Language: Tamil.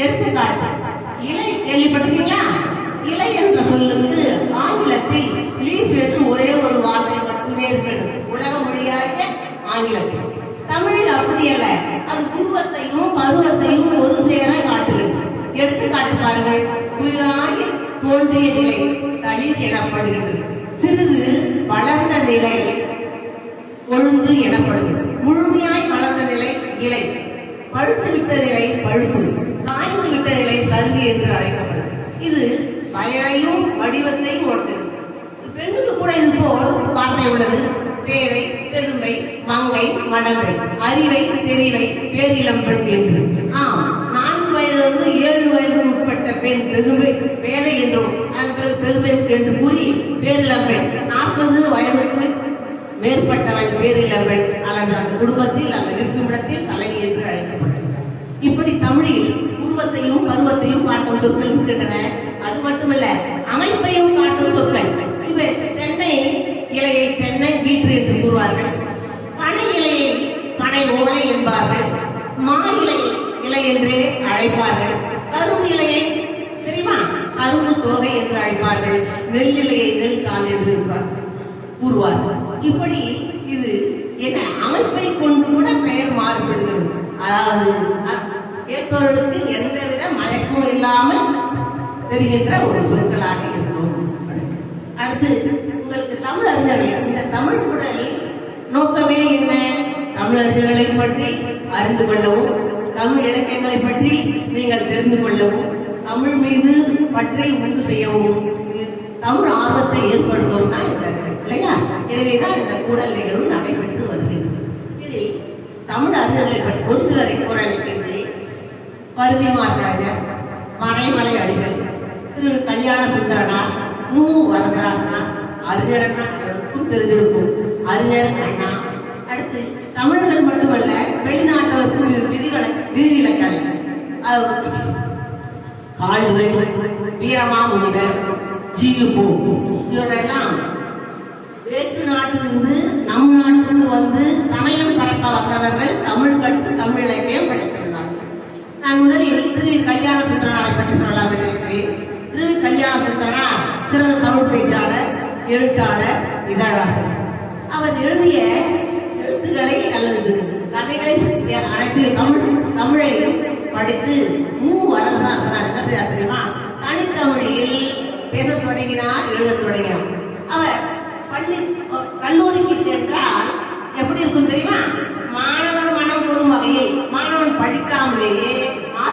எடுத்துக்காட்டு இலை கேள்விப்பட்டிருக்கீங்களா? இலை என்ற சொல்லுக்கு ஆங்கிலத்தில் லீஃப் என்று ஒரே ஒரு வார்த்தை மட்டுமே இருக்கிறது, உலக மொழியாக ஆங்கிலத்தில். தமிழில் அப்படி அல்ல, அது உருவத்தையும் பருவத்தையும் ஒரு சேர காட்டுகிறது. எடுத்துக்காட்டு பாருங்கள். புதிதாகி தோன்றிய நிலை தளிர் எனப்படுகிறது. சிறிது வளர்ந்த நிலை கொழுந்து எனப்படுகிறது. முழுமையாய் வளர்ந்த நிலை இலை, பழுத்து விட்ட நிலை பழுப்பு, காய்ந்து விட்ட நிலை சருகு என்று அழைக்கப்படும். இது வயதையும் வடிவத்தையும் ஒட்டது. பெண்ணுக்கு கூட இது போல் வார்த்தை உள்ளது. பேரை, பெருமை, மங்கை, மடந்தை, அறிவை, தெரிவை, பேரிளம்பெண் என்று. 4 வயதிலிருந்து 7 வயதுக்கு உட்பட்ட பெண் பெருமை பேரை என்றும் அதற்கு பெருமை என்று கூறி பேரிளம்பெண். 40 வயதுக்கு மேற்பட்டவள் பேரிளம்பெண் அல்லது அந்த குடும்பத்தில் அல்லது இருக்கும் இடத்தில் தலைவி என்று அழைக்கப்படுகிறார். இப்படி தமிழில் உருவத்தையும் பருவத்தையும் காட்டும் சொற்கள் இருக்கின்றன. அது மட்டுமல்ல, அமைப்பையும் காட்டும் சொற்கள். இவை தென்னை இலையை தென்னை கீற்று என்று கூறுவார்கள். பனை இலையை பனை ஓலை என்பார்கள். மா இலையை இலை என்றே அழைப்பார்கள். கரும்பு இலையை தெரியுமா? கரும்பு தோகை என்று அழைப்பார்கள். நெல் இலையை நெல் தாள் என்று கூறுவார்கள். இப்படி இது என்ன அமைப்பை கொண்டு கூட பெயர் மாறுபடுகிறது. அதாவது கேட்பவர்களுக்கு எந்தவித மயக்கமும் இல்லாமல் தெரிகின்ற ஒரு சொற்களாக இருக்கும். அடுத்து உங்களுக்கு தமிழ் அறிஞர்கள், இந்த தமிழ் குடல் நோக்கமே என்ன? தமிழறிஞர்களை பற்றி அறிந்து கொள்ளவும், தமிழ் இலக்கியங்களை பற்றி நீங்கள் தெரிந்து கொள்ளவும், தமிழ் மீது பற்றி உண்டு செய்யவும், தமிழ் ஆர்வத்தை ஏற்படுத்தவும் தான் இந்த இல்லையா? எனவேதான் இந்த கூடல் நிகழ்வு நடைபெற்று வருகின்றது. இதில் தமிழ் அறிஞர்களை பற்றி ஒரு சிலரை கூற நினைக்கின்றேன். பருதிமாராஜர், மறைமலை அடிகள், திரு கல்யாண சுந்தரனார், மு வரதராசனார், அறிஞர் அண்ணா அனைவருக்கும் தெரிந்திருக்கும். அறிஞர் அண்ணா. அடுத்து தமிழர்கள் மட்டுமல்ல, வெளிநாட்டவருக்கும் இது விதிவிலக்கல்ல. கால்டுவெல், வீரமாமுனிவர், ஜீபு இவரெல்லாம் வேற்று நாட்டிலிருந்து நம் நாட்டுக்கு வந்து சமயம் பரப்ப வந்தவர்கள். தமிழ் கற்று தமிழ் இலக்கியம் படித்துள்ளார்கள். நான் முதலில் திரு கல்யாண சுந்தரனாரை பற்றி சொல்லலாம் நினைக்கிறேன். திரு கல்யாண சுந்தரனார் சிறந்த தமிழ் பேச்சாளர், எழுத்தாளர், இதழாசிரியர். அவர் எழுதிய எழுத்துக்களை அல்லது கதைகளை அனைத்து தமிழை படித்து மு வரதராசனார் என்ன செய்தார் தெரியுமா? தனித்தமிழில் பேசத் தொடங்கினார், எழுதத் தொடங்கினார். அவர் கல்லூரிக்கு சென்றால்